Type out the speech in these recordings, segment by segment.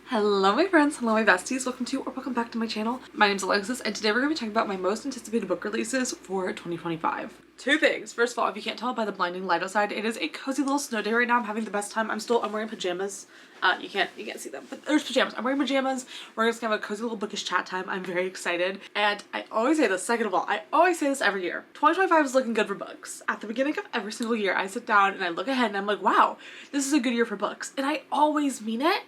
Hello my friends, hello my besties, welcome back to my channel. My name's Alexis and today we're going to be talking about my most anticipated book releases for 2025. Two things. First of all, if you can't tell by the blinding light outside, it is a cozy little snow day right now. I'm having the best time. I'm wearing pajamas. You can't see them, but there's pajamas. I'm wearing pajamas. We're just gonna have a cozy little bookish chat time. I'm very excited. And I always say this, second of all, I always say this every year. 2025 is looking good for books. At the beginning of every single year, I sit down and I look ahead and I'm like, wow, this is a good year for books. And I always mean it.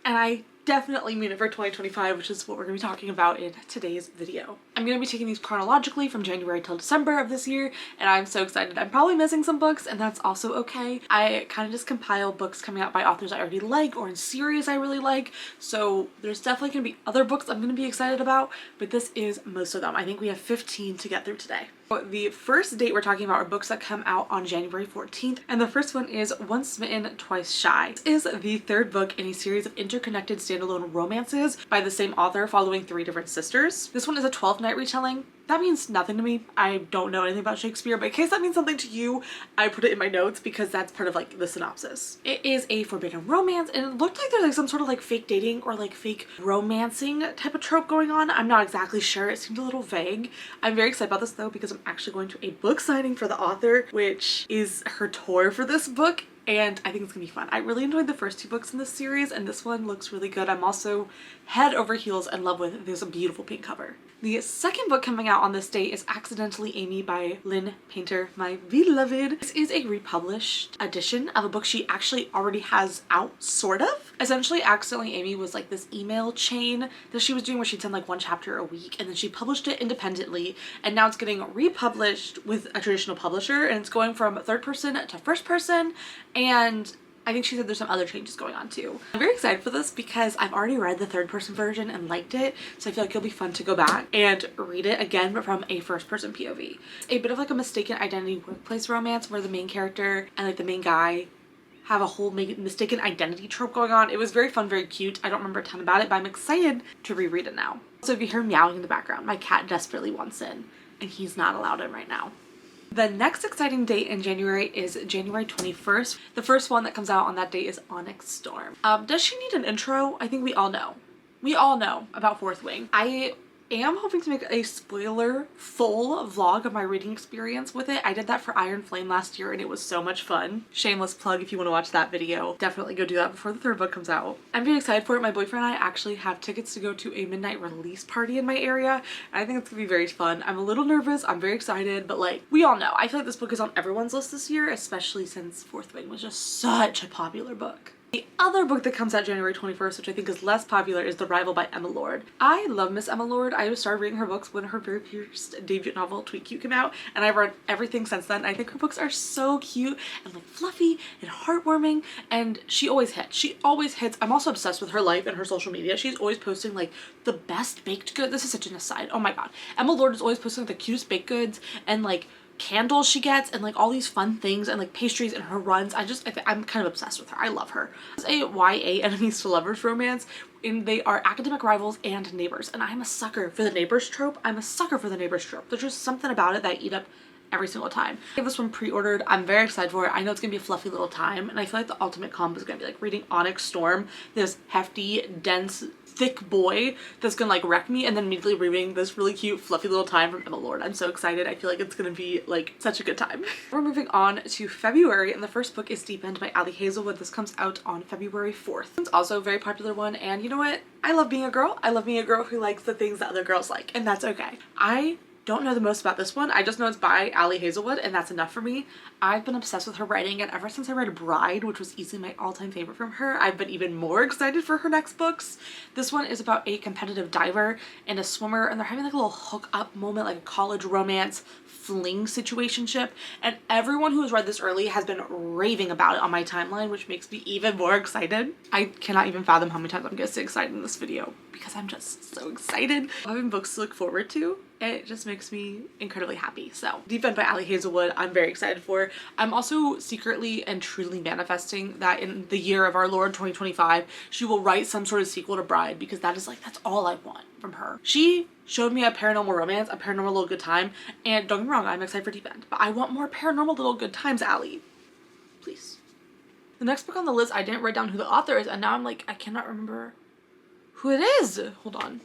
And I definitely mean it for 2025, which is what we're going to be talking about in today's video. I'm going to be taking these chronologically from January till December of this year, and I'm so excited. I'm probably missing some books, and that's also okay. I kind of just compile books coming out by authors I already like or in series I really like, so there's definitely going to be other books I'm going to be excited about, but this is most of them. I think we have 15 to get through today. The first date we're talking about are books that come out on January 14th, and the first one is Once Smitten, Twice Shy. This is the third book in a series of interconnected standalone romances by the same author following three different sisters. This one is a 12th night retelling. That means nothing to me. I don't know anything about Shakespeare, but in case that means something to you, I put it in my notes because that's part of like the synopsis. It is a forbidden romance, and it looked like there's like some sort of like fake dating or like fake romancing type of trope going on. I'm not exactly sure. It seemed a little vague. I'm very excited about this though because I'm actually going to a book signing for the author, which is her tour for this book. And I think it's gonna be fun. I really enjoyed the first two books in this series, and this one looks really good. I'm also head over heels in love with this beautiful pink cover. The second book coming out on this date is Accidentally Amy by Lynn Painter, my beloved. This is a republished edition of a book she actually already has out, sort of. Essentially, Accidentally Amy was like this email chain that she was doing where she'd send like one chapter a week, and then she published it independently, and now it's getting republished with a traditional publisher, and it's going from third person to first person. And I think she said there's some other changes going on too. I'm very excited for this because I've already read the third person version and liked it, so I feel like it'll be fun to go back and read it again but from a first person POV. A bit of like a mistaken identity workplace romance where the main character and like the main guy have a whole mistaken identity trope going on. It was very fun, very cute. I don't remember a ton about it, but I'm excited to reread it now. So if you hear meowing in the background, my cat desperately wants in and he's not allowed in right now. The next exciting date in January is January 21st. The first one that comes out on that date is Onyx Storm. Does she need an intro? I think we all know. We all know about Fourth Wing. I am hoping to make a spoiler full vlog of my reading experience with it. I did that for Iron Flame last year and it was so much fun. Shameless plug if you want to watch that video. Definitely go do that before the third book comes out. I'm very excited for it. My boyfriend and I actually have tickets to go to a midnight release party in my area. I think it's gonna be very fun. I'm a little nervous. I'm very excited, but like we all know, I feel like this book is on everyone's list this year, especially since Fourth Wing was just such a popular book. The other book that comes out January 21st, which I think is less popular, is The Rival by Emma Lord. I love Miss Emma Lord. I started reading her books when her very first debut novel, Tweet Cute, came out, and I've read everything since then. I think her books are so cute and like fluffy and heartwarming, and she always hits. She always hits. I'm also obsessed with her life and her social media. She's always posting like the best baked goods. This is such an aside. Oh my god. Emma Lord is always posting like, the cutest baked goods and like candles she gets and like all these fun things and like pastries in her runs. I'm kind of obsessed with her. I love her. It's a YA enemies to lovers romance, and they are academic rivals and neighbors, and I'm a sucker for the neighbors trope. There's just something about it that I eat up every single time. I have this one pre-ordered. I'm very excited for it. I know it's gonna be a fluffy little time, and I feel like the ultimate combo is gonna be like reading Onyx Storm, this hefty, dense, thick boy that's gonna like wreck me, and then immediately reading this really cute fluffy little time from Emma Lord. I'm so excited. I feel like it's gonna be like such a good time. We're moving on to February, and the first book is Deep End by Ali Hazelwood. This comes out on February 4th. It's also a very popular one, and you know what? I love being a girl. I love being a girl who likes the things that other girls like, and that's okay. I don't know the most about this one. I just know it's by Ali Hazelwood, and that's enough for me. I've been obsessed with her writing, and ever since I read Bride, which was easily my all-time favorite from her, I've been even more excited for her next books. This one is about a competitive diver and a swimmer, and they're having like a little hook-up moment, like a college romance fling situationship, and everyone who has read this early has been raving about it on my timeline, which makes me even more excited. I cannot even fathom how many times I'm gonna say excited in this video because I'm just so excited. Having books to look forward to, it just makes me incredibly happy. So Deep End by Ali Hazelwood, I'm very excited for. I'm also secretly and truly manifesting that in the year of our Lord 2025, she will write some sort of sequel to Bride, because that's all I want from her. She showed me a paranormal romance, a paranormal little good time, and don't get me wrong, I'm excited for Deep End, but I want more paranormal little good times, Ali. Please. The next book on the list, I didn't write down who the author is, and now I'm like, I cannot remember who it is. Hold on.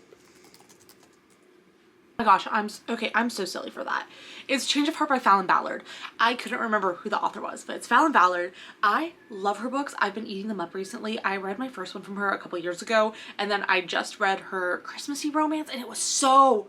Oh my gosh, I'm so silly for that. It's Change of Heart by Fallon Ballard. I couldn't remember who the author was, but it's Fallon Ballard. I love her books. I've been eating them up recently. I read my first one from her a couple years ago, and then I just read her Christmassy romance, and it was so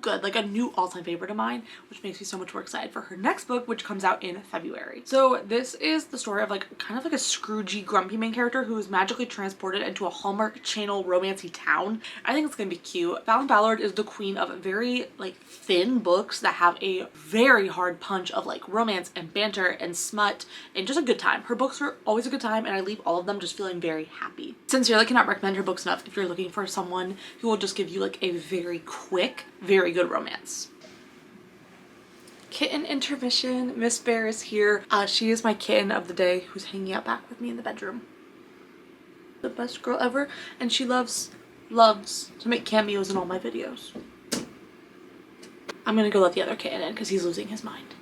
good, like a new all-time favorite of mine, which makes me so much more excited for her next book, which comes out in February. So this is the story of like kind of like a Scroogey grumpy main character who is magically transported into a Hallmark Channel romancy town. I think it's gonna be cute. Fallon Ballard is the queen of very like thin books that have a very hard punch of like romance and banter and smut and just a good time. Her books are always a good time, and I leave all of them just feeling very happy. Sincerely cannot recommend her books enough if you're looking for someone who will just give you like a very quick, very good romance. Kitten intermission. Miss Bear is here. She is my kitten of the day who's hanging out back with me in the bedroom. The best girl ever, and she loves to make cameos in all my videos. I'm gonna go let the other kitten in because he's losing his mind.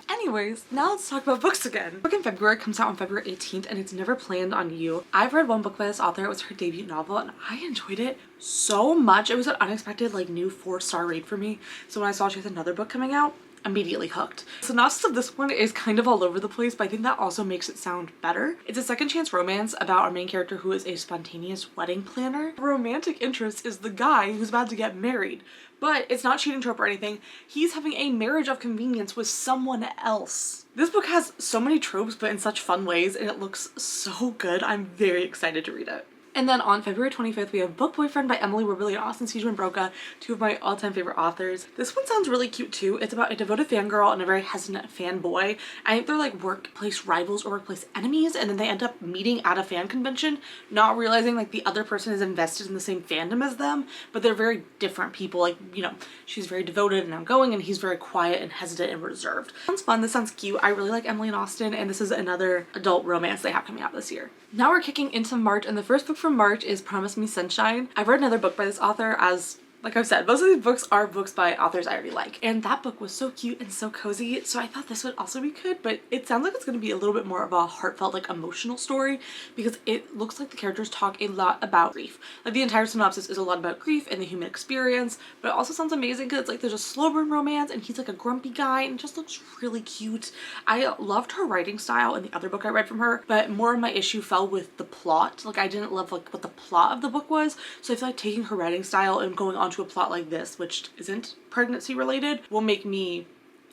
Anyways, now let's talk about books again. Book in February comes out on February 18th, and it's Never Planned on You. I've read one book by this author. It was her debut novel, and I enjoyed it so much. It was an unexpected like new 4-star read for me. So when I saw she has another book coming out, immediately hooked. The synopsis of this one is kind of all over the place, but I think that also makes it sound better. It's a second chance romance about our main character who is a spontaneous wedding planner. Her romantic interest is the guy who's about to get married. But it's not cheating trope or anything. He's having a marriage of convenience with someone else. This book has so many tropes, but in such fun ways, and it looks so good. I'm very excited to read it. And then on February 25th, we have Book Boyfriend by Emily Wibberley and Austin Seidman Broca, two of my all-time favorite authors. This one sounds really cute too. It's about a devoted fangirl and a very hesitant fanboy. I think they're like workplace rivals or workplace enemies, and then they end up meeting at a fan convention, not realizing like the other person is invested in the same fandom as them, but they're very different people. Like, you know, she's very devoted and outgoing, and he's very quiet and hesitant and reserved. Sounds fun. This sounds cute. I really like Emily and Austin, and this is another adult romance they have coming out this year. Now we're kicking into March, and the first book from March is Promise Me Sunshine. I've read another book by this author. As like I've said, most of these books are books by authors I already like, and that book was so cute and so cozy, so I thought this would also be good. But it sounds like it's going to be a little bit more of a heartfelt, like emotional story, because it looks like the characters talk a lot about grief. Like the entire synopsis is a lot about grief and the human experience, but it also sounds amazing because it's like there's a slow burn romance, and he's like a grumpy guy, and it just looks really cute. I loved her writing style in the other book I read from her, but more of my issue fell with the plot. Like I didn't love like what the plot of the book was, so I feel like taking her writing style and going on to a plot like this, which isn't pregnancy related, will make me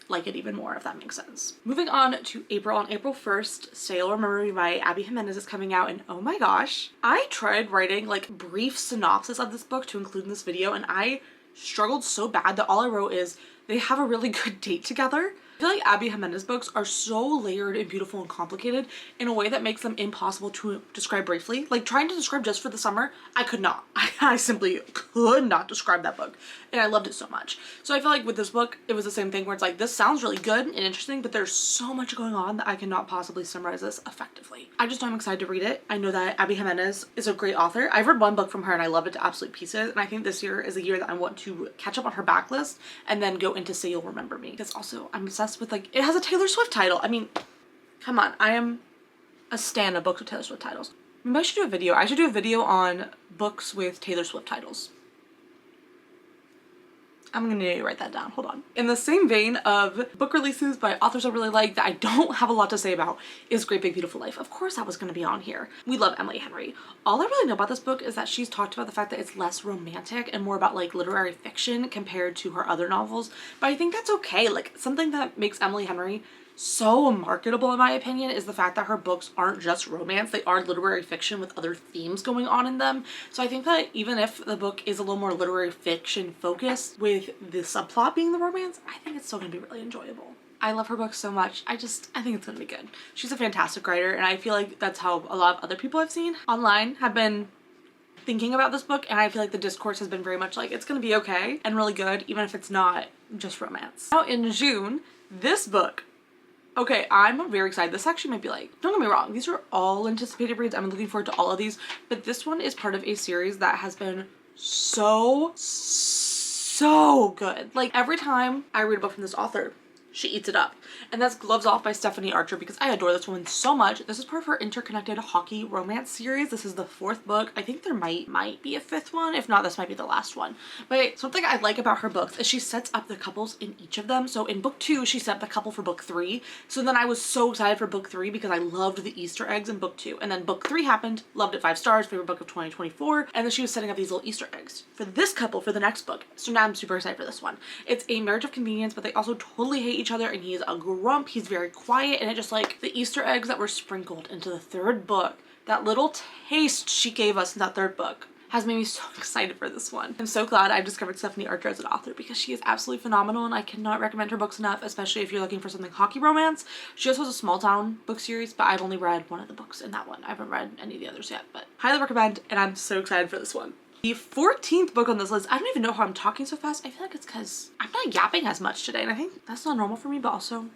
like it even more, if that makes sense. Moving on to April. On April 1st, Stay You'll Remember Me by Abby Jimenez is coming out, and oh my gosh, I tried writing like brief synopsis of this book to include in this video, and I struggled so bad that all I wrote is they have a really good date together. I feel like Abby Jimenez books are so layered and beautiful and complicated in a way that makes them impossible to describe briefly. Like trying to describe Just for the Summer, I could not. I simply could not describe that book, and I loved it so much. So I feel like with this book, it was the same thing where it's like, this sounds really good and interesting, but there's so much going on that I cannot possibly summarize this effectively. I just know I'm excited to read it. I know that Abby Jimenez is a great author. I've read one book from her and I loved it to absolute pieces, and I think this year is a year that I want to catch up on her backlist and then go into Say You'll Remember Me. Because also, I'm obsessed with like, it has a Taylor Swift title. I mean, come on, I am a stan of books with Taylor Swift titles. Maybe I should do a video. I should do a video on books with Taylor Swift titles. I'm gonna need to write that down, hold on. In the same vein of book releases by authors I really like that I don't have a lot to say about is Great Big Beautiful Life. Of course that was gonna be on here. We love Emily Henry. All I really know about this book is that she's talked about the fact that it's less romantic and more about like literary fiction compared to her other novels, but I think that's okay. Like something that makes Emily Henry so marketable in my opinion is the fact that her books aren't just romance, they are literary fiction with other themes going on in them. So I think that even if the book is a little more literary fiction focused with the subplot being the romance, I think it's still gonna be really enjoyable. I love her book so much. I think it's gonna be good. She's a fantastic writer, and I feel like that's how a lot of other people I've seen online have been thinking about this book, and I feel like the discourse has been very much like it's gonna be okay and really good even if it's not just romance. Now in June, this book, okay, I'm very excited. This actually might be like, don't get me wrong, these are all anticipated reads. I'm looking forward to all of these, but this one is part of a series that has been so good. Like every time I read a book from this author, she eats it up. And that's Gloves Off by Stephanie Archer, because I adore this woman so much. This is part of her interconnected hockey romance series. This is the 4th book. I think there might be a 5th one. If not, this might be the last one. But something I like about her books is she sets up the couples in each of them. So in book 2, she set up the couple for book 3. So then I was so excited for book 3 because I loved the Easter eggs in book 2. And then book 3 happened, loved it 5 stars, favorite book of 2024. And then she was setting up these little Easter eggs for this couple for the next book. So now I'm super excited for this one. It's a marriage of convenience, but they also totally hate each other, and he's a grump, he's very quiet, and it just like the Easter eggs that were sprinkled into the 3rd book, that little taste she gave us in that 3rd book has made me so excited for this one. I'm so glad I've discovered Stephanie Archer as an author because she is absolutely phenomenal, and I cannot recommend her books enough, especially if you're looking for something hockey romance. She also has a small town book series, but I've only read one of the books in that one. I haven't read any of the others yet, but highly recommend, and I'm so excited for this one. The 14th book on this list, I don't even know how I'm talking so fast. I feel like it's because I'm not yapping as much today, and I think that's not normal for me, but also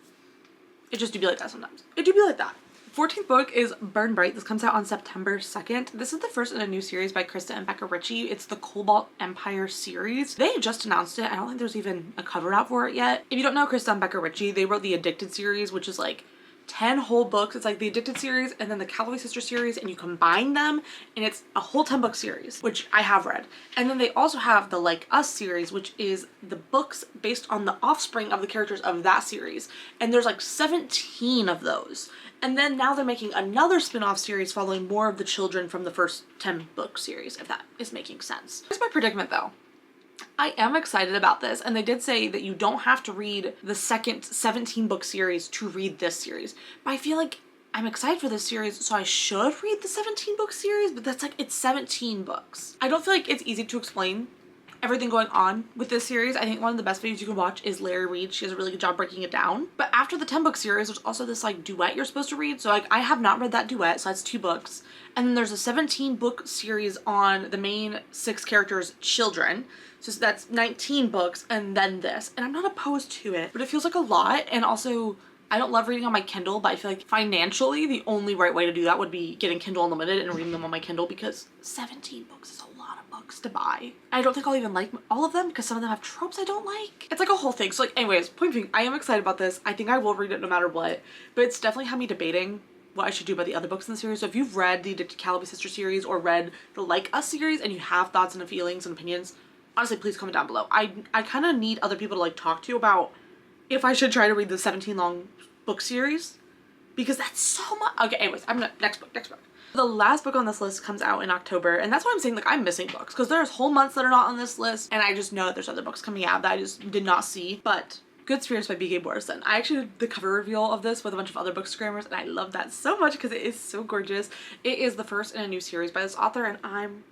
it just do be like that sometimes. It do be like that. 14th book is Burn Bright. This comes out on September 2nd. This is the first in a new series by Krista and Becca Ritchie. It's the Cobalt Empire series. They just announced it. I don't think there's even a cover out for it yet. If you don't know Krista and Becca Ritchie, they wrote the Addicted series, which is like 10 whole books. It's like the Addicted series and then the Calloway Sister series, and you combine them and it's a whole 10 book series, which I have read. And then they also have the Like Us series, which is the books based on the offspring of the characters of that series. And there's like 17 of those. And then now they're making another spin-off series following more of the children from the first 10 book series, if that is making sense. Here's my predicament though. I am excited about this, and they did say that you don't have to read the second 17 book series to read this series. But I feel like I'm excited for this series, so I should read the 17 book series, but that's like, it's 17 books. I don't feel like it's easy to explain everything going on with this series. I think one of the best videos you can watch is Larry Reed. She has a really good job breaking it down. But after the 10 book series, there's also this like duet you're supposed to read. So like I have not read that duet, so that's 2 books. And then there's a 17 book series on the main 6 characters' children. So that's 19 books, and then this. And I'm not opposed to it, but it feels like a lot. And also, I don't love reading on my Kindle, but I feel like financially the only right way to do that would be getting Kindle Unlimited and reading them on my Kindle, because 17 books is a lot of books to buy. I don't think I'll even like all of them because some of them have tropes I don't like. It's like a whole thing. So like anyways, point being, I am excited about this. I think I will read it no matter what, but it's definitely had me debating what I should do about the other books in the series. So if you've read the Addicted Calloway Sister series or read the Like Us series and you have thoughts and feelings and opinions, honestly, please comment down below. I kind of need other people to like talk to about if I should try to read the 17 long book series, because that's so much. Okay, anyways, I'm gonna, next book. The last book on this list comes out in October, and that's why I'm saying like I'm missing books, because there's whole months that are not on this list, and I just know that there's other books coming out that I just did not see. But Good Spirits by B.K. Morrison. I actually did the cover reveal of this with a bunch of other bookstagrammers, and I love that so much because it is so gorgeous. It is the first in a new series by this author, and I'm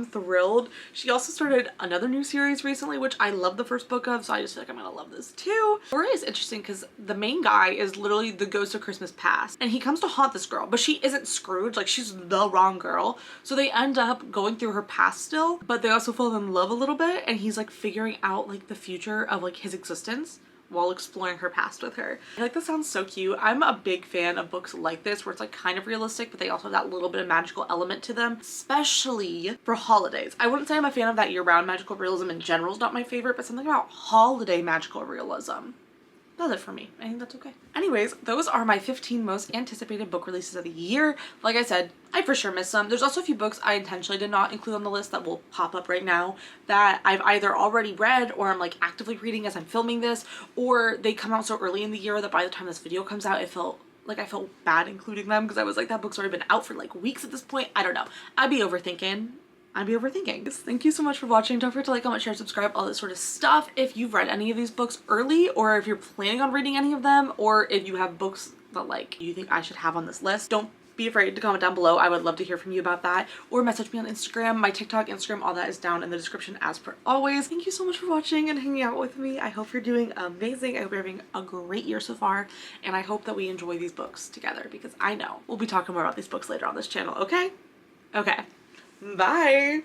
thrilled. She also started another new series recently, which I love the first book of, so I just feel like I'm gonna love this too. Story is interesting because the main guy is literally the ghost of Christmas past, and he comes to haunt this girl, but she isn't Scrooge, like she's the wrong girl. So they end up going through her past still, but they also fall in love a little bit, and he's like figuring out like the future of like his existence while exploring her past with her. I feel like this sounds so cute. I'm a big fan of books like this where it's like kind of realistic, but they also have that little bit of magical element to them, especially for holidays. I wouldn't say I'm a fan of that year-round magical realism in general is not my favorite, but something about holiday magical realism does it for me. I think that's okay. Anyways, those are my 15 most anticipated book releases of the year. Like I said, I for sure missed some. There's also a few books I intentionally did not include on the list that will pop up right now that I've either already read or I'm like actively reading as I'm filming this, or they come out so early in the year that by the time this video comes out, I felt bad including them because I was like, that book's already been out for like weeks at this point. I don't know. I'd be overthinking. Thank you so much for watching. Don't forget to like, comment, share, subscribe, all this sort of stuff. If you've read any of these books early, or if you're planning on reading any of them, or if you have books that like you think I should have on this list, don't be afraid to comment down below. I would love to hear from you about that, or message me on Instagram. My TikTok, Instagram, all that is down in the description as per always. Thank you so much for watching and hanging out with me. I hope you're doing amazing. I hope you're having a great year so far, and I hope that we enjoy these books together, because I know we'll be talking more about these books later on this channel. Okay, bye.